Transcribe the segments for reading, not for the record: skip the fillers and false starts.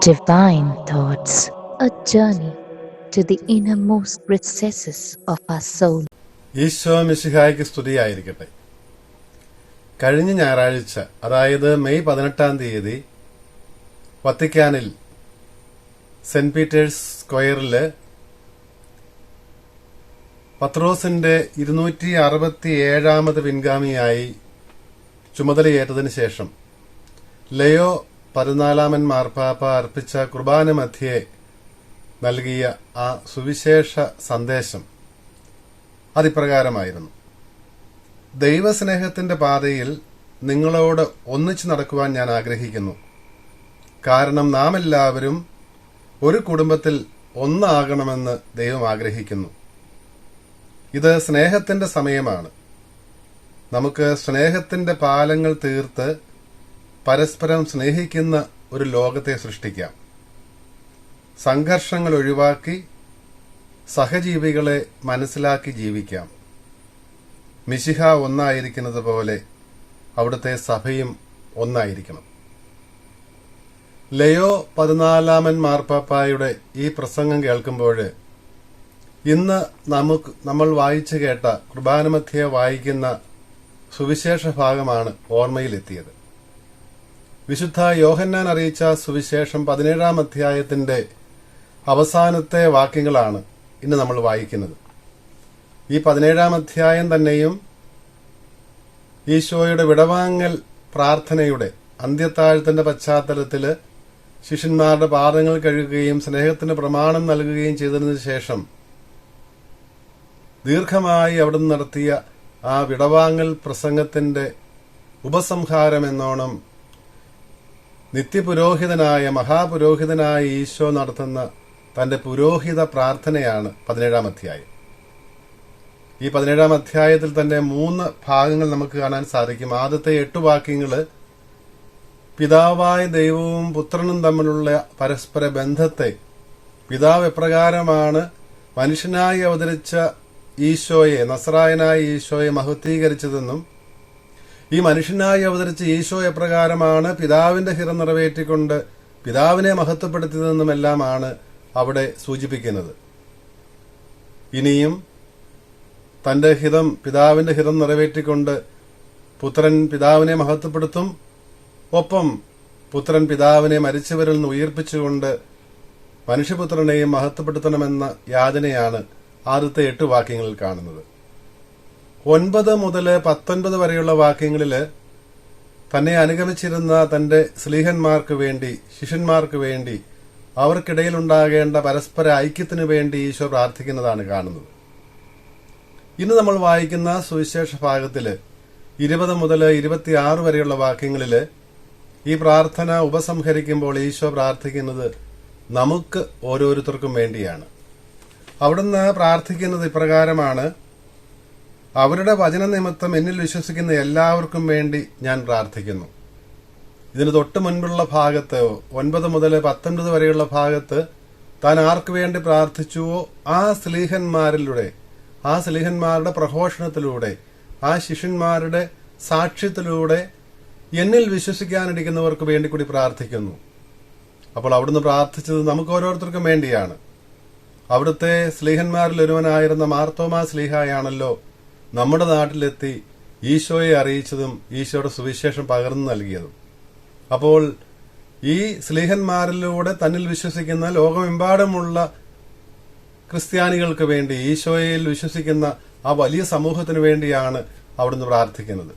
Divine Thoughts, a journey to the innermost recesses of our soul. Isho മിശിഹായ്ക്ക് സ്തുതിയായിരിക്കട്ടെ. കഴിഞ്ഞ ഞായറാഴ്ച, അതായത് മെയ് 18 വത്തിക്കാനിൽ സെന്റ് പീറ്റേഴ്സ് സ്ക്വയറിൽ പത്രോസിന്റെ 267ാമത് പിൻഗാമിയായി ചുമതലയേറ്റതിനു ശേഷം ലയോ 14 മാർപ്പാപ്പ അർപ്പിച്ച കുർബാന മധ്യേ നൽകിയ ആ സുവിശേഷ സന്ദേശം അതിപ്രകാരമായിരുന്നു: ദൈവസ്നേഹത്തിന്റെ പാതയിൽ നിങ്ങളോട് ഒന്നിച്ചു നടക്കുവാൻ ഞാൻ ആഗ്രഹിക്കുന്നു. കാരണം നാം എല്ലാവരും ഒരു കുടുംബത്തിൽ ഒന്നാകണമെന്ന് ദൈവം ആഗ്രഹിക്കുന്നു. ഇത് സ്നേഹത്തിന്റെ സമയമാണ്. നമുക്ക് സ്നേഹത്തിന്റെ പാലങ്ങൾ തീർത്ത് പരസ്പരം സ്നേഹിക്കുന്ന ഒരു ലോകത്തെ സൃഷ്ടിക്കാം. സംഘർഷങ്ങൾ ഒഴിവാക്കി സഹജീവികളെ മനസ്സിലാക്കി ജീവിക്കാം. മിശിഹ ഒന്നായിരിക്കുന്നത് പോലെ അവിടുത്തെ സഭയും ഒന്നായിരിക്കണം. ലയോ 14 മാർപ്പാപ്പായുടെ ഈ പ്രസംഗം കേൾക്കുമ്പോൾ ഇന്ന് നമ്മൾ വായിച്ചു കേട്ട കുർബാനമധ്യേ വായിക്കുന്ന സുവിശേഷ ഭാഗമാണ് ഓർമ്മയിലെത്തിയത്. വിശുദ്ധ യോഹന്നാൻ അറിയിച്ച സുവിശേഷം 17-ാം അധ്യായത്തിന്റെ അവസാനത്തെ വാക്യങ്ങളാണ് ഇന്ന് നമ്മൾ വായിക്കുന്നത്. ഈ 17-ാം അധ്യായം തന്നെയും ഈശോയുടെ വിടവാങ്ങൽ പ്രാർത്ഥനയുടെ അന്ത്യത്താഴത്തിന്റെ പശ്ചാത്തലത്തിൽ ശിഷ്യന്മാരുടെ പാദങ്ങൾ കഴുകുകയും സ്നേഹത്തിന് പ്രമാണം നൽകുകയും ചെയ്തതിനു ശേഷം ദീർഘമായി അവിടുന്ന് നടത്തിയ ആ വിടവാങ്ങൽ പ്രസംഗത്തിന്റെ ഉപസംഹാരമെന്നോണം നിത്യപുരോഹിതനായ മഹാപുരോഹിതനായ ഈശോ നടത്തുന്ന തന്റെ പുരോഹിത പ്രാർത്ഥനയാണ് 17-ാം അധ്യായം. ഈ 17-ാം അധ്യായത്തിൽ തന്നെ 3 ഭാഗങ്ങൾ നമുക്ക് കാണാൻ സാധിക്കും. ആദ്യത്തെ 8 വാക്യങ്ങള് പിതാവായ ദൈവവും പുത്രനും തമ്മിലുള്ള പരസ്പര ബന്ധത്തെ, പിതാവ് എപ്രകാരമാണ് മനുഷ്യനായി അവതരിച്ച ഈശോയെ, നസ്രായനായ ഈശോയെ മഹത്വീകരിച്ചതെന്നും ഈ മനുഷ്യനായി അവതരിച്ച ഈശോ എപ്രകാരമാണ് പിതാവിന്റെ ഹിതം നിറവേറ്റിക്കൊണ്ട് പിതാവിനെ മഹത്വപ്പെടുത്തിയതെന്നുമെല്ലാമാണ് അവിടെ സൂചിപ്പിക്കുന്നത്. ഇനിയും തന്റെ ഹിതം, പിതാവിന്റെ ഹിതം നിറവേറ്റിക്കൊണ്ട് പുത്രൻ പിതാവിനെ മഹത്വപ്പെടുത്തും. ഒപ്പം പുത്രൻ പിതാവിനെ മരിച്ചവരിൽ നിന്ന് ഉയർപ്പിച്ചുകൊണ്ട് മനുഷ്യപുത്രനെയും മഹത്വപ്പെടുത്തണമെന്ന യാചനയാണ് ആദ്യത്തെ 8 വാക്യങ്ങളിൽ കാണുന്നത്. 9 മുതൽ 19 വരെയുള്ള വാക്യങ്ങളിൽ തന്നെ അനുഗമിച്ചിരുന്ന തന്റെ സ്ലീഹന്മാർക്ക് വേണ്ടി, ശിഷ്യന്മാർക്ക് വേണ്ടി, അവർക്കിടയിലുണ്ടാകേണ്ട പരസ്പര ഐക്യത്തിനു വേണ്ടി ഈശോ പ്രാർത്ഥിക്കുന്നതാണ് കാണുന്നത്. ഇന്ന് നമ്മൾ വായിക്കുന്ന സുവിശേഷ ഭാഗത്തില് 20 മുതൽ 26 വരെയുള്ള വാക്യങ്ങളിൽ ഈ പ്രാർത്ഥന ഉപസംഹരിക്കുമ്പോൾ ഈശോ പ്രാർത്ഥിക്കുന്നത് നമുക്ക് ഓരോരുത്തർക്കും വേണ്ടിയാണ്. അവിടുന്ന് പ്രാർത്ഥിക്കുന്നത് ഇപ്രകാരമാണ്: അവരുടെ വചനനിമിത്തം എന്നിൽ വിശ്വസിക്കുന്ന എല്ലാവർക്കും വേണ്ടി ഞാൻ പ്രാർത്ഥിക്കുന്നു. ഇതിന് തൊട്ട് മുൻപുള്ള ഭാഗത്ത് 9 മുതൽ 19 വരെയുള്ള ഭാഗത്ത് താൻ ആർക്കു വേണ്ടി പ്രാർത്ഥിച്ചുവോ ആ സ്ലീഹന്മാരുടെ പ്രഘോഷണത്തിലൂടെ, ആ ശിഷ്യന്മാരുടെ സാക്ഷ്യത്തിലൂടെ എന്നിൽ വിശ്വസിക്കാനിരിക്കുന്നവർക്ക് വേണ്ടി കൂടി പ്രാർത്ഥിക്കുന്നു. അപ്പോൾ അവിടുന്ന് പ്രാർത്ഥിച്ചത് നമുക്ക് ഓരോരുത്തർക്കും വേണ്ടിയാണ്. അവിടുത്തെ സ്ലീഹന്മാരിൽ ഒരുവനായിരുന്ന മാർത്തോമാ സ്ലീഹായാണല്ലോ നമ്മുടെ നാട്ടിലെത്തി ഈശോയെ അറിയിച്ചതും ഈശോയുടെ സുവിശേഷം പകർന്നു നൽകിയതും. അപ്പോൾ ഈ സ്ലീഹന്മാരിലൂടെ തന്നിൽ വിശ്വസിക്കുന്ന ലോകമെമ്പാടുമുള്ള ക്രിസ്ത്യാനികൾക്ക് വേണ്ടി, ഈശോയിൽ വിശ്വസിക്കുന്ന ആ വലിയ സമൂഹത്തിനു വേണ്ടിയാണ് അവിടുന്ന് പ്രാർത്ഥിക്കുന്നത്.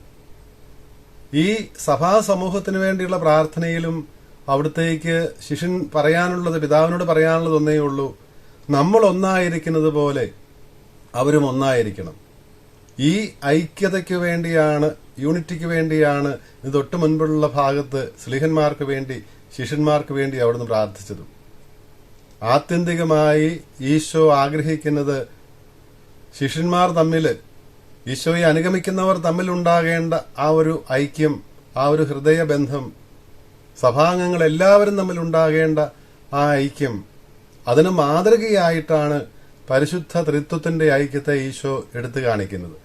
ഈ സഭാ സമൂഹത്തിനു വേണ്ടിയുള്ള പ്രാർത്ഥനയിലും അവിടത്തേക്ക് ശിഷ്യൻ പറയാനുള്ളത്, പിതാവിനോട് പറയാനുള്ളത് ഒന്നേ ഉള്ളൂ: നമ്മൾ ഒന്നായിരിക്കുന്നത് പോലെ അവരും ഒന്നായിരിക്കണം. ഈ ഐക്യതയ്ക്ക് വേണ്ടിയാണ്, യൂണിറ്റിക്ക് വേണ്ടിയാണ് ഇത് തൊട്ട് മുൻപുള്ള ഭാഗത്ത് സ്ലീഹന്മാർക്ക് വേണ്ടി, ശിഷ്യന്മാർക്ക് വേണ്ടി അവിടുന്ന് പ്രാർത്ഥിച്ചതും. ആത്യന്തികമായി ഈശോ ആഗ്രഹിക്കുന്നത് ശിഷ്യന്മാർ തമ്മിൽ, ഈശോയെ അനുഗമിക്കുന്നവർ തമ്മിലുണ്ടാകേണ്ട ആ ഒരു ഐക്യം, ആ ഒരു ഹൃദയബന്ധം, സഭാംഗങ്ങൾ എല്ലാവരും തമ്മിലുണ്ടാകേണ്ട ആ ഐക്യം, അതിന് മാതൃകയായിട്ടാണ് പരിശുദ്ധ ത്രിത്വത്തിന്റെ ഐക്യത്തെ ഈശോ എടുത്തു കാണിക്കുന്നത്.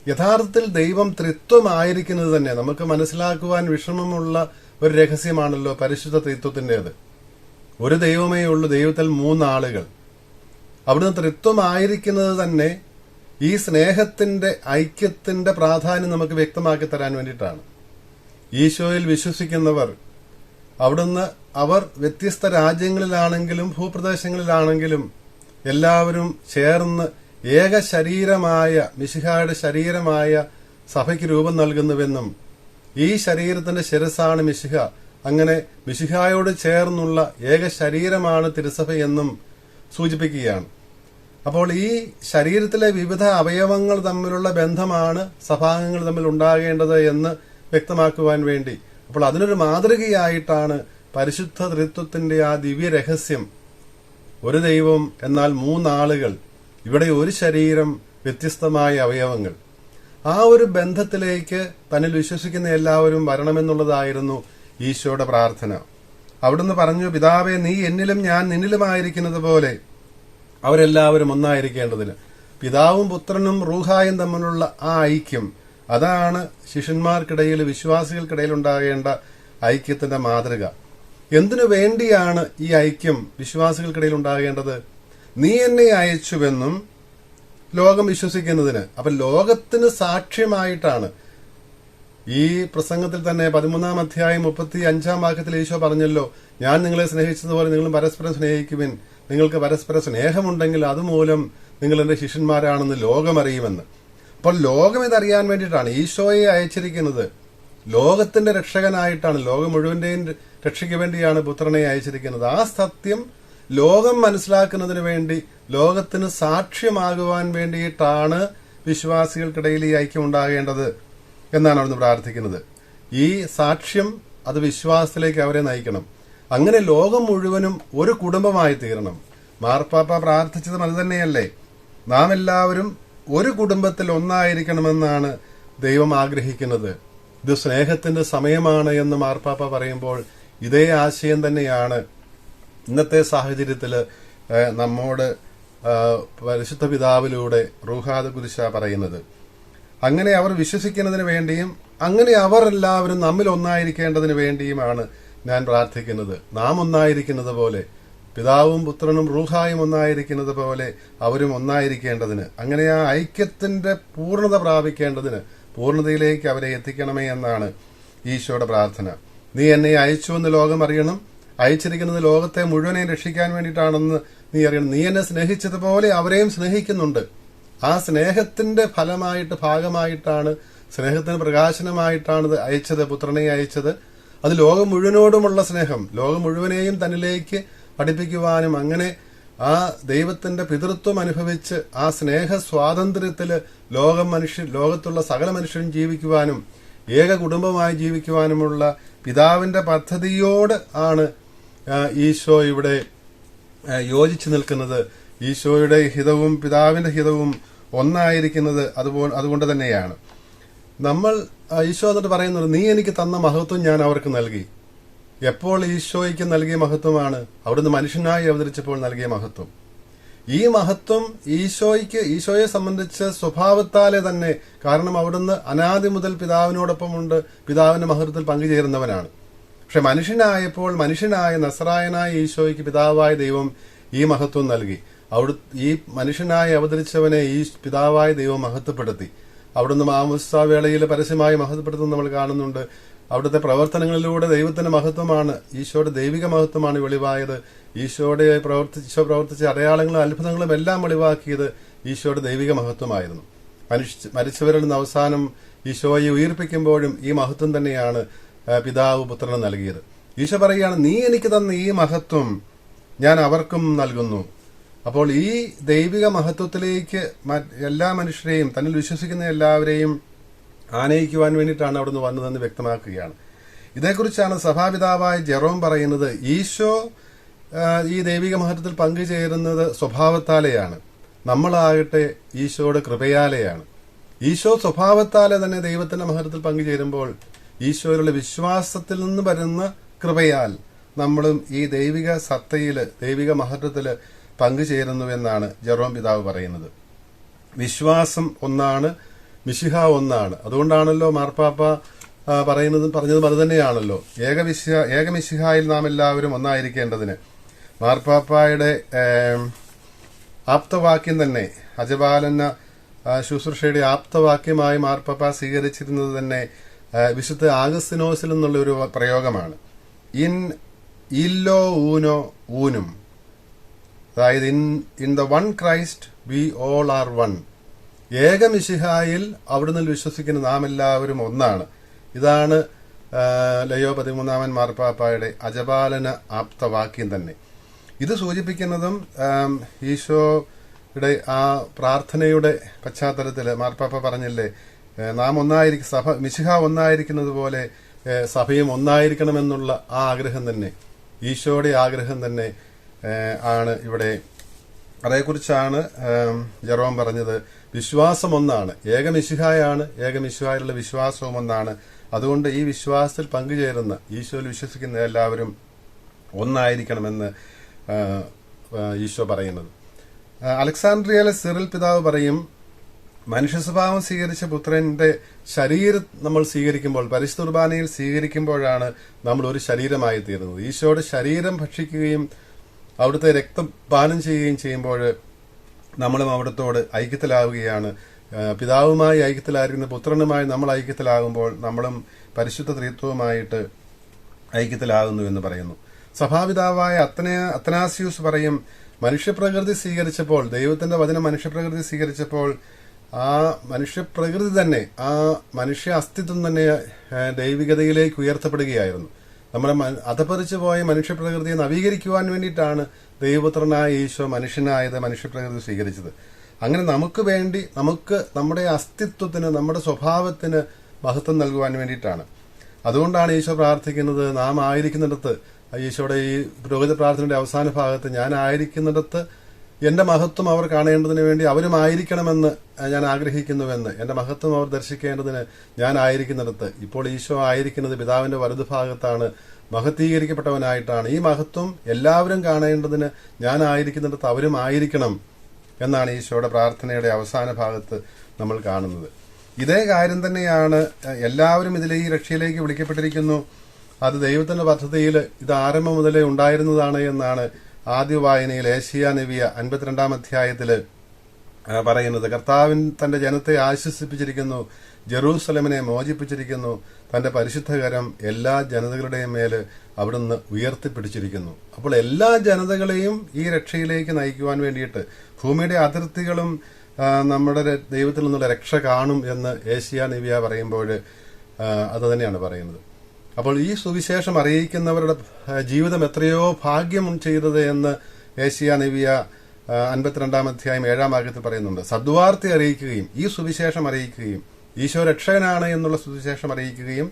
യഥാർത്ഥത്തിൽ ദൈവം ത്രിത്വമായിരിക്കുന്നത് തന്നെ നമുക്ക് മനസ്സിലാക്കുവാൻ വിഷമമുള്ള ഒരു രഹസ്യമാണല്ലോ പരിശുദ്ധ ത്രിത്വത്തിന്റേത്. ഒരു ദൈവമേ ഉള്ളൂ, ദൈവത്തിൽ മൂന്നാളുകൾ. അവിടുന്ന് ത്രിത്വമായിരിക്കുന്നത് തന്നെ ഈ സ്നേഹത്തിന്റെ ഐക്യത്തിന്റെ പ്രാധാന്യം നമുക്ക് വ്യക്തമാക്കി തരാൻ വേണ്ടിയിട്ടാണ്. ഈശോയിൽ വിശ്വസിക്കുന്നവർ അവിടുന്ന് അവർ വ്യത്യസ്ത രാജ്യങ്ങളിലാണെങ്കിലും ഭൂപ്രദേശങ്ങളിലാണെങ്കിലും എല്ലാവരും ചേർന്ന് ഏക ശരീരമായ മിശിഹായുടെ ശരീരമായ സഭയ്ക്ക് രൂപം നൽകുന്നുവെന്നും ഈ ശരീരത്തിന്റെ ശിരസ്സാണ് മിശിഹ, അങ്ങനെ മിശിഹായോട് ചേർന്നുള്ള ഏക ശരീരമാണ് തിരുസഭയെന്നും സൂചിപ്പിക്കുകയാണ്. അപ്പോൾ ഈ ശരീരത്തിലെ വിവിധ അവയവങ്ങൾ തമ്മിലുള്ള ബന്ധമാണ് സഭാംഗങ്ങൾ തമ്മിൽ ഉണ്ടാകേണ്ടത് എന്ന് വ്യക്തമാക്കുവാൻ വേണ്ടി, അപ്പോൾ അതിനൊരു മാതൃകയായിട്ടാണ് പരിശുദ്ധ ത്രിത്വത്തിന്റെ ആ ദിവ്യ രഹസ്യം. ഒരു ദൈവം, എന്നാൽ മൂന്നാളുകൾ, ഇവിടെ ഒരു ശരീരം, വ്യത്യസ്തമായ അവയവങ്ങൾ. ആ ഒരു ബന്ധത്തിലേക്ക് തന്നിൽ വിശ്വസിക്കുന്ന എല്ലാവരും വരണമെന്നുള്ളതായിരുന്നു ഈശോയുടെ പ്രാർത്ഥന. അവിടുന്ന് പറഞ്ഞു, പിതാവേ, നീ എന്നിലും ഞാൻ നിന്നിലുമായിരിക്കുന്നത് പോലെ അവരെല്ലാവരും ഒന്നായിരിക്കേണ്ടതിന്. പിതാവും പുത്രനും റൂഹായും തമ്മിലുള്ള ആ ഐക്യം, അതാണ് ശിഷ്യന്മാർക്കിടയിൽ, വിശ്വാസികൾക്കിടയിൽ ഉണ്ടാകേണ്ട ഐക്യത്തിന്റെ മാതൃക. എന്തിനു വേണ്ടിയാണ് ഈ ഐക്യം വിശ്വാസികൾക്കിടയിൽ ഉണ്ടാകേണ്ടത്? നീ എന്നെ അയച്ചുവെന്നും ലോകം വിശ്വസിക്കുന്നതിന്. അപ്പൊ ലോകത്തിന് സാക്ഷ്യമായിട്ടാണ്. ഈ പ്രസംഗത്തിൽ തന്നെ 13-ാം അധ്യായം 35-ാം വാക്യത്തിൽ ഈശോ പറഞ്ഞല്ലോ, ഞാൻ നിങ്ങളെ സ്നേഹിച്ചതുപോലെ നിങ്ങളും പരസ്പരം സ്നേഹിക്കുവിൻ. നിങ്ങൾക്ക് പരസ്പര സ്നേഹമുണ്ടെങ്കിൽ അതുമൂലം നിങ്ങൾ എന്റെ ശിഷ്യന്മാരാണെന്ന് ലോകമറിയുമെന്ന്. അപ്പോൾ ലോകം ഇതറിയാൻ വേണ്ടിയിട്ടാണ് ഈശോയെ അയച്ചിരിക്കുന്നത്. ലോകത്തിന്റെ രക്ഷകനായിട്ടാണ്, ലോകം മുഴുവന്റെയും രക്ഷയ്ക്ക് വേണ്ടിയാണ് പുത്രനെ അയച്ചിരിക്കുന്നത്. ആ സത്യം ലോകം മനസ്സിലാക്കുന്നതിന് വേണ്ടി, ലോകത്തിന് സാക്ഷ്യമാകുവാൻ വേണ്ടിയിട്ടാണ് വിശ്വാസികൾക്കിടയിൽ ഈ ഐക്യം ഉണ്ടാകേണ്ടത് എന്നാണ് അവിടുന്ന് പ്രാർത്ഥിക്കുന്നത്. ഈ സാക്ഷ്യം അത് വിശ്വാസത്തിലേക്ക് അവരെ നയിക്കണം. അങ്ങനെ ലോകം മുഴുവനും ഒരു കുടുംബമായി തീരണം. മാർപ്പാപ്പ പ്രാർത്ഥിച്ചതും അത് തന്നെയല്ലേ? നാം എല്ലാവരും ഒരു കുടുംബത്തിൽ ഒന്നായിരിക്കണമെന്നാണ് ദൈവം ആഗ്രഹിക്കുന്നത്. ഇത് സ്നേഹത്തിന്റെ സമയമാണ് എന്ന് മാർപ്പാപ്പ പറയുമ്പോൾ ഇതേ ആശയം തന്നെയാണ് ഇന്നത്തെ സാഹചര്യത്തിൽ നമ്മോട് പരിശുദ്ധ പിതാവിലൂടെ റൂഹാദ കുരിശ പറയുന്നത്. അങ്ങനെ അവർ വിശ്വസിക്കുന്നതിന് വേണ്ടിയും അങ്ങനെ അവർ എല്ലാവരും നമ്മിൽ ഒന്നായിരിക്കേണ്ടതിന് വേണ്ടിയുമാണ് ഞാൻ പ്രാർത്ഥിക്കുന്നത്. നാം ഒന്നായിരിക്കുന്നത് പോലെ, പിതാവും പുത്രനും റൂഹായും ഒന്നായിരിക്കുന്നത് പോലെ അവരും ഒന്നായിരിക്കേണ്ടതിന്, അങ്ങനെ ആ ഐക്യത്തിന്റെ പൂർണ്ണത പ്രാപിക്കേണ്ടതിന്, പൂർണ്ണതയിലേക്ക് അവരെ എത്തിക്കണമേ എന്നാണ് ഈശോയുടെ പ്രാർത്ഥന. നീ എന്നെ അയച്ചുവെന്ന് ലോകം അറിയണം. അയച്ചിരിക്കുന്നത് ലോകത്തെ മുഴുവനെയും രക്ഷിക്കാൻ വേണ്ടിയിട്ടാണെന്ന് നീ അറിയണം. നീ എന്നെ സ്നേഹിച്ചതുപോലെ അവരെയും സ്നേഹിക്കുന്നുണ്ട്. ആ സ്നേഹത്തിന്റെ ഫലമായിട്ട്, ഭാഗമായിട്ടാണ്, സ്നേഹത്തിന് പ്രകാശനമായിട്ടാണ് അയച്ചത്, പുത്രനെ അയച്ചത്. അത് ലോകം മുഴുവനോടുമുള്ള സ്നേഹം, ലോകം മുഴുവനെയും തന്നിലേക്ക് പഠിപ്പിക്കുവാനും അങ്ങനെ ആ ദൈവത്തിന്റെ പിതൃത്വം അനുഭവിച്ച് ആ സ്നേഹ സ്വാതന്ത്ര്യത്തില് ലോകത്തുള്ള സകല മനുഷ്യരും ജീവിക്കുവാനും ഏക കുടുംബമായി ജീവിക്കുവാനുമുള്ള പിതാവിന്റെ പദ്ധതിയോട് ആണ് ഈശോ ഇവിടെ യോജിച്ചു നിൽക്കുന്നത്. ഈശോയുടെ ഹിതവും പിതാവിന്റെ ഹിതവും ഒന്നായിരിക്കുന്നത് അതുകൊണ്ട് തന്നെയാണ്. നമ്മൾ ഈശോ എന്നിട്ട് പറയുന്നത്, നീ എനിക്ക് തന്ന മഹത്വം ഞാൻ അവർക്ക് നൽകി. എപ്പോൾ ഈശോയ്ക്ക് നൽകിയ മഹത്വമാണ്? അവിടുന്ന് മനുഷ്യനായി അവതരിച്ചപ്പോൾ നൽകിയ മഹത്വം. ഈ മഹത്വം ഈശോയെ സംബന്ധിച്ച് സ്വഭാവത്താലെ തന്നെ, കാരണം അവിടുന്ന് അനാദി മുതൽ പിതാവിനോടൊപ്പമുണ്ട്, പിതാവിന്റെ മഹത്വത്തിൽ പങ്കുചേരുന്നവനാണ്. പക്ഷെ മനുഷ്യനായപ്പോൾ മനുഷ്യനായ നസറായനായ ഈശോയ്ക്ക് പിതാവായ ദൈവം ഈ മഹത്വം നൽകി. ഈ മനുഷ്യനായി അവതരിച്ചവനെ ഈ പിതാവായ ദൈവം മഹത്വപ്പെടുത്തി. അവിടുന്ന് മാമോദിസ വേളയിൽ പരസ്യമായി മഹത്വപ്പെടുത്തുന്നത് നമ്മൾ കാണുന്നുണ്ട്. അവിടുത്തെ പ്രവർത്തനങ്ങളിലൂടെ ദൈവത്തിന്റെ മഹത്വമാണ്, ഈശോയുടെ ദൈവിക മഹത്വമാണ് വെളിവായത്. ഈശോ പ്രവർത്തിച്ച അടയാളങ്ങളും അത്ഭുതങ്ങളും എല്ലാം വെളിവാക്കിയത് ഈശോയുടെ ദൈവിക മഹത്വമായിരുന്നു. മരിച്ചവരിൽ നിന്ന് അവസാനം ഈശോയെ ഉയർപ്പിക്കുമ്പോഴും ഈ മഹത്വം തന്നെയാണ് പിതാവ് പുത്രന് നൽകിയത്. ഈശോ പറയുകയാണ്, നീ എനിക്ക് തന്ന ഈ മഹത്വം ഞാൻ അവർക്കും നൽകുന്നു. അപ്പോൾ ഈ ദൈവിക മഹത്വത്തിലേക്ക് എല്ലാ മനുഷ്യരെയും, തന്നിൽ വിശ്വസിക്കുന്ന എല്ലാവരെയും ആനയിക്കുവാൻ വേണ്ടിയിട്ടാണ് അവിടുന്ന് വന്നതെന്ന് വ്യക്തമാക്കുകയാണ്. ഇതേക്കുറിച്ചാണ് സഭാപിതാവായ ജെറോം പറയുന്നത്, ഈശോ ഈ ദൈവിക മഹത്വത്തിൽ പങ്കുചേരുന്നത് സ്വഭാവത്താലെയാണ്, നമ്മളാകട്ടെ ഈശോയുടെ കൃപയാലെയാണ്. ഈശോ സ്വഭാവത്താലെ തന്നെ ദൈവത്തിന്റെ മഹത്വത്തിൽ പങ്കുചേരുമ്പോൾ ഈശോയിലുള്ള വിശ്വാസത്തിൽ നിന്ന് വരുന്ന കൃപയാൽ നമ്മളും ഈ ദൈവിക സത്തയില്, ദൈവിക മഹത്വത്തില് പങ്കുചേരുന്നുവെന്നാണ് ജെറോം പിതാവ് പറയുന്നത്. വിശ്വാസം ഒന്നാണ്, മിശിഹ ഒന്നാണ്. അതുകൊണ്ടാണല്ലോ മാർപ്പാപ്പ പറഞ്ഞതും അത് തന്നെയാണല്ലോ, ഏകമിശിഹായിൽ നാം എല്ലാവരും ഒന്നായിരിക്കേണ്ടതിന്. മാർപ്പാപ്പായുടെ ആപ്തവാക്യം തന്നെ, അജപാലന ശുശ്രൂഷയുടെ ആപ്തവാക്യമായി മാർപ്പാപ്പ സ്വീകരിച്ചിരുന്നത് തന്നെ വിശുദ്ധ ആഗസ്തിനോസിൽ നിന്നുള്ള ഒരു പ്രയോഗമാണ്. ഇൻ ഇല്ലോ ഊനോ ഊനും, അതായത് in the one Christ we all are one. ഏകമിശിഹായിൽ അവിടുന്ന് വിശ്വസിക്കുന്ന നാം എല്ലാവരും ഒന്നാണ്. ഇതാണ് ലയോ 13 മാർപ്പാപ്പായുടെ അജപാലന ആപ്തവാക്യം തന്നെ. ഇത് സൂചിപ്പിക്കുന്നതും ഈശോയുടെ ആ പ്രാർത്ഥനയുടെ പശ്ചാത്തലത്തിൽ മാർപ്പാപ്പ പറഞ്ഞില്ലേ, നാം ഒന്നായിരിക്കും, സഭ മിശിഹ ഒന്നായിരിക്കുന്നത് പോലെ സഭയും ഒന്നായിരിക്കണമെന്നുള്ള ആ ആഗ്രഹം തന്നെ, ഈശോയുടെ ആഗ്രഹം തന്നെ ആണ് ഇവിടെ. അതേക്കുറിച്ചാണ് ജെറോം പറഞ്ഞത്, വിശ്വാസം ഒന്നാണ്, ഏകമിശിഹായാണ്, ഏകമിശിഹായിലുള്ള വിശ്വാസവും ഒന്നാണ്. അതുകൊണ്ട് ഈ വിശ്വാസത്തിൽ പങ്കുചേരുന്ന, ഈശോയിൽ വിശ്വസിക്കുന്ന എല്ലാവരും ഒന്നായിരിക്കണമെന്ന് ഈശോ പറയുന്നത്. അലക്സാണ്ട്രിയയിലെ സിറിൽ പിതാവ് പറയും, മനുഷ്യ സ്വഭാവം സ്വീകരിച്ച പുത്രന്റെ ശരീരം നമ്മൾ സ്വീകരിക്കുമ്പോൾ, പരിശുദ്ധ കുർബാനയിൽ സ്വീകരിക്കുമ്പോഴാണ് നമ്മൾ ഒരു ശരീരമായി തീരുന്നത്. ഈശോയുടെ ശരീരം ഭക്ഷിക്കുകയും അവിടുത്തെ രക്തം പാനം ചെയ്യുകയും ചെയ്യുമ്പോൾ നമ്മളും അവിടത്തോട് ഐക്യത്തിലാവുകയാണ്. പിതാവുമായി ഐക്യത്തിലായിരിക്കുന്ന പുത്രനുമായി നമ്മൾ ഐക്യത്തിലാകുമ്പോൾ നമ്മളും പരിശുദ്ധ ത്രിത്വവുമായിട്ട് ഐക്യത്തിലാകുന്നു എന്ന് പറയുന്നു. സഭാപിതാവായ അത്തനാസ്യൂസ് പറയും, മനുഷ്യപ്രകൃതി സ്വീകരിച്ചപ്പോൾ, ദൈവത്തിന്റെ വചനം മനുഷ്യപ്രകൃതി സ്വീകരിച്ചപ്പോൾ ആ മനുഷ്യപ്രകൃതി തന്നെ, ആ മനുഷ്യ അസ്തിത്വം തന്നെ ദൈവികതയിലേക്ക് ഉയർത്തപ്പെടുകയായിരുന്നു. നമ്മുടെ അധപതിച്ചു പോയ മനുഷ്യപ്രകൃതിയെ നവീകരിക്കുവാൻ വേണ്ടിയിട്ടാണ് ദൈവപുത്രനായ ഈശോ മനുഷ്യനായത്, മനുഷ്യപ്രകൃതി സ്വീകരിച്ചത്. അങ്ങനെ നമുക്ക് വേണ്ടി, നമുക്ക് നമ്മുടെ അസ്തിത്വത്തിന്, നമ്മുടെ സ്വഭാവത്തിന് മഹത്വം നൽകുവാൻ വേണ്ടിയിട്ടാണ്. അതുകൊണ്ടാണ് ഈശോ പ്രാർത്ഥിക്കുന്നത്, നാം ആയിരിക്കുന്നിടത്ത്, ഈശോയുടെ ഈ പുരോഹിത പ്രാർത്ഥനയുടെ അവസാന ഭാഗത്ത്, ഞാൻ ആയിരിക്കുന്നിടത്ത് എന്റെ മഹത്വം അവർ കാണേണ്ടതിന് വേണ്ടി അവരും ആയിരിക്കണമെന്ന് ഞാൻ ആഗ്രഹിക്കുന്നുവെന്ന്, എന്റെ മഹത്വം അവർ ദർശിക്കേണ്ടതിന് ഞാൻ ആയിരിക്കുന്നിടത്ത്. ഇപ്പോൾ ഈശോ ആയിരിക്കുന്നത് പിതാവിന്റെ വലതുഭാഗത്താണ്, മഹത്വീകരിക്കപ്പെട്ടവനായിട്ടാണ്. ഈ മഹത്വം എല്ലാവരും കാണേണ്ടതിന് ഞാൻ ആയിരിക്കുന്നിടത്ത് അവരും ആയിരിക്കണം എന്നാണ് ഈശോയുടെ പ്രാർത്ഥനയുടെ അവസാന ഭാഗത്ത് നമ്മൾ കാണുന്നത്. ഇതേ കാര്യം തന്നെയാണ്, എല്ലാവരും ഈ രക്ഷയിലേക്ക് വിളിക്കപ്പെട്ടിരിക്കുന്നു, അത് ദൈവത്തിന്റെ പദ്ധതിയിൽ ഇത് ആരംഭം മുതലേ ഉണ്ടായിരുന്നതാണ് എന്നാണ് ആദ്യ വായനയിൽ ഏശയ്യാ നബി 52 അധ്യായത്തില് പറയുന്നത്. കർത്താവിൻ തന്റെ ജനത്തെ ആശ്വസിപ്പിച്ചിരിക്കുന്നു, ജെറൂസലമിനെ മോചിപ്പിച്ചിരിക്കുന്നു, തന്റെ പരിശുദ്ധകരം എല്ലാ ജനതകളുടെയും മേല് അവിടുന്ന് ഉയർത്തിപ്പിടിച്ചിരിക്കുന്നു. അപ്പോൾ എല്ലാ ജനതകളെയും ഈ രക്ഷയിലേക്ക് നയിക്കുവാൻ വേണ്ടിയിട്ട് ഭൂമിയുടെ അതിർത്തികളും നമ്മുടെ ദൈവത്തിൽ നിന്നുള്ള രക്ഷ കാണും എന്ന് ഏശയ്യാ നബി പറയുമ്പോൾ അത് തന്നെയാണ് പറയുന്നത്. അപ്പോൾ ഈ സുവിശേഷം അറിയിക്കുന്നവരുടെ ജീവിതം എത്രയോ ഭാഗ്യം ചെയ്തത് എന്ന് ഏശയ്യാ നബി 52 അധ്യായം 7 വാക്യത്തിൽ പറയുന്നുണ്ട്. സദ്വാർത്ത അറിയിക്കുകയും ഈ സുവിശേഷം അറിയിക്കുകയും ഈശോ രക്ഷകനാണ് എന്നുള്ള സുവിശേഷം അറിയിക്കുകയും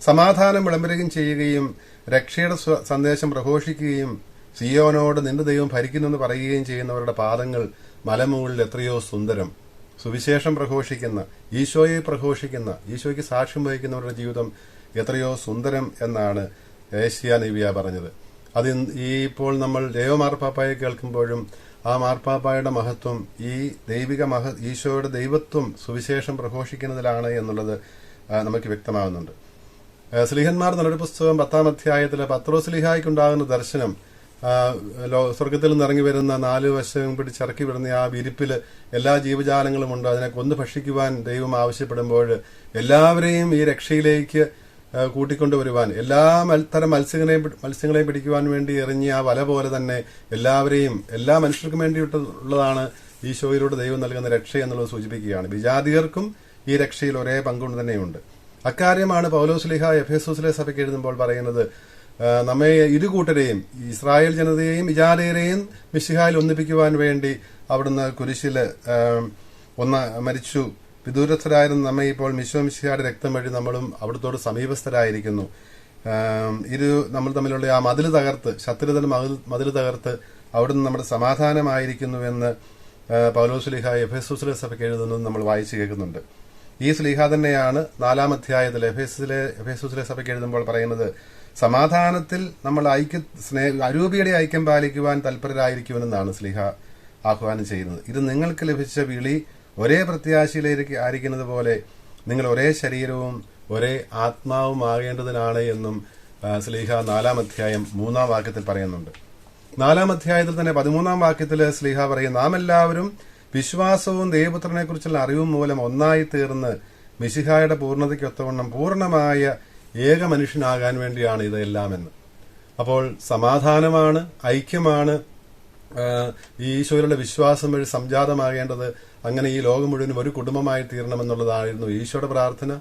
സമാധാനം വിളംബരം ചെയ്യുകയും രക്ഷയുടെ സന്ദേശം പ്രഘോഷിക്കുകയും സിയോനോട് നിന്റെ ദൈവം ഭരിക്കുന്നെന്ന് പറയുകയും ചെയ്യുന്നവരുടെ പാദങ്ങൾ മലമുകളിൽ എത്രയോ സുന്ദരം. സുവിശേഷം പ്രഘോഷിക്കുന്ന, ഈശോയെ പ്രഘോഷിക്കുന്ന, ഈശോയ്ക്ക് സാക്ഷ്യം വഹിക്കുന്നവരുടെ ജീവിതം എത്രയോ സുന്ദരം എന്നാണ് ഏശയ്യാ നബി പറഞ്ഞത്. അത് ഇപ്പോൾ നമ്മൾ ലയോ മാർപ്പാപ്പായെ കേൾക്കുമ്പോഴും ആ മാർപ്പാപ്പായുടെ മഹത്വം, ഈ ദൈവിക ഈശോയുടെ ദൈവത്വം സുവിശേഷം പ്രഘോഷിക്കുന്നതിലാണ് എന്നുള്ളത് നമുക്ക് വ്യക്തമാകുന്നുണ്ട്. സ്ലീഹന്മാർ എന്നൊരു പുസ്തകം 10 അധ്യായത്തില് പത്രോസ് സ്ലീഹായ്ക്കുണ്ടാകുന്ന ദർശനം, സ്വർഗത്തിൽ നിന്ന് ഇറങ്ങി വരുന്ന 4 വശവും പിടിച്ചിറക്കി വിടുന്ന ആ വിരിപ്പില് എല്ലാ ജീവജാലങ്ങളും ഉണ്ട്. അതിനെ കൊന്നു ഭക്ഷിക്കുവാൻ ദൈവം ആവശ്യപ്പെടുമ്പോൾ എല്ലാവരെയും ഈ രക്ഷയിലേക്ക് കൂട്ടിക്കൊണ്ടുവരുവാൻ, എല്ലാ തരം മത്സ്യങ്ങളെയും പിടിക്കുവാൻ വേണ്ടി എറിഞ്ഞ ആ വല പോലെ തന്നെ എല്ലാവരെയും, എല്ലാ മനുഷ്യർക്കും വേണ്ടിയിട്ടുള്ളതാണ് ഈശോയിലൂടെ ദൈവം നൽകുന്ന രക്ഷ എന്നുള്ളത് സൂചിപ്പിക്കുകയാണ്. വിജാതികർക്കും ഈ രക്ഷയിൽ ഒരേ പങ്കുകൊണ്ട് തന്നെയുണ്ട്. അക്കാര്യമാണ് പൗലോസ് ശ്ലീഹ എഫേസോസിലെ സഭയ്ക്ക് എഴുതുമ്പോൾ പറയുന്നത്, നമ്മെ ഇരുകൂട്ടരെയും, ഇസ്രായേൽ ജനതയെയും വിജാതിയരെയും മിശിഹായിൽ ഒന്നിപ്പിക്കുവാൻ വേണ്ടി അവിടുന്ന് കുരിശില് മരിച്ചു. വിദൂരസ്ഥരായിരുന്ന നമ്മെ ഇപ്പോൾ മിശിഹായുടെ രക്തം വഴി നമ്മളും അവിടുത്തോട് സമീപസ്ഥരായിരിക്കുന്നു. നമ്മൾ തമ്മിലുള്ള ആ മതിൽ തകർത്ത്, ശത്രുതന്റെ മതിൽ തകർത്ത് അവിടുന്ന് നമ്മുടെ സമാധാനമായിരിക്കുന്നുവെന്ന് പൗലോസ് ശ്ലീഹ എഫേസോസിലെ സഭയ്ക്ക് എഴുതുന്നത് നമ്മൾ വായിച്ചു കേൾക്കുന്നുണ്ട്. ഈ ശ്ലീഹ തന്നെയാണ് 4 അധ്യായത്തിൽ എഫേസോസിലെ സഭയ്ക്ക് എഴുതുമ്പോൾ പറയുന്നത്, സമാധാനത്തിൽ നമ്മൾ അരൂപിയുടെ ഐക്യം പാലിക്കുവാൻ തൽപരരായിരിക്കുമെന്നാണ് ശ്ലീഹ ആഹ്വാനം ചെയ്യുന്നത്. ഇത് നിങ്ങൾക്ക് ലഭിച്ച വിളി ഒരേ പ്രത്യാശയിലേക്ക് ആയിരിക്കുന്നത് പോലെ നിങ്ങൾ ഒരേ ശരീരവും ഒരേ ആത്മാവും ആകേണ്ടതിനാണ് എന്നും ശ്ലീഹ 4 അധ്യായം 3 വാക്യത്തിൽ പറയുന്നുണ്ട്. 4-ാം അധ്യായത്തിൽ തന്നെ 13-ാം വാക്യത്തില് ശ്ലീഹ പറയും, നാം എല്ലാവരും വിശ്വാസവും ദൈവപുത്രനെ കുറിച്ചുള്ള അറിവും മൂലം ഒന്നായി തീർന്ന് മിശിഹായുടെ പൂർണ്ണതയ്ക്കൊത്തവണ്ണം പൂർണ്ണമായ ഏക മനുഷ്യനാകാൻ വേണ്ടിയാണ് ഇതെല്ലാമെന്ന്. അപ്പോൾ സമാധാനമാണ്, ഐക്യമാണ് ഈ ഈശോയിലുള്ള വിശ്വാസം വഴി സംജാതമാകേണ്ടത്. അങ്ങനെ ഈ ലോകം മുഴുവനും ഒരു കുടുംബമായി തീരണമെന്നുള്ളതായിരുന്നു ഈശോയുടെ പ്രാർത്ഥന.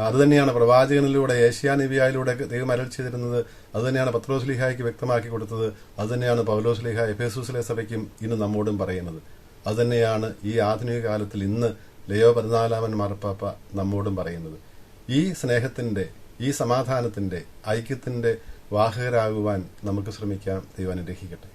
അതുതന്നെയാണ് പ്രവാചകനിലൂടെ ഏഷ്യാനിബിയായിലൂടെ ദൈവം അരുൾ ചെയ്തിരുന്നത്. അതുതന്നെയാണ് പത്രോസ്ലീഹായ്ക്ക് വ്യക്തമാക്കി കൊടുത്തത്. അതുതന്നെയാണ് പൗലോസ്ലീഹ എഫേസൂസിലെ സഭയ്ക്കും ഇന്ന് നമ്മോടും പറയുന്നത്. അതുതന്നെയാണ് ഈ ആധുനിക കാലത്തിൽ ഇന്ന് ലയോ 14 മാർപ്പാപ്പ നമ്മോടും പറയുന്നത്. ഈ സ്നേഹത്തിന്റെ, ഈ സമാധാനത്തിന്റെ, ഐക്യത്തിന്റെ വാഹകരാകുവാൻ നമുക്ക് ശ്രമിക്കാം. ദൈവം അനുഗ്രഹിക്കട്ടെ.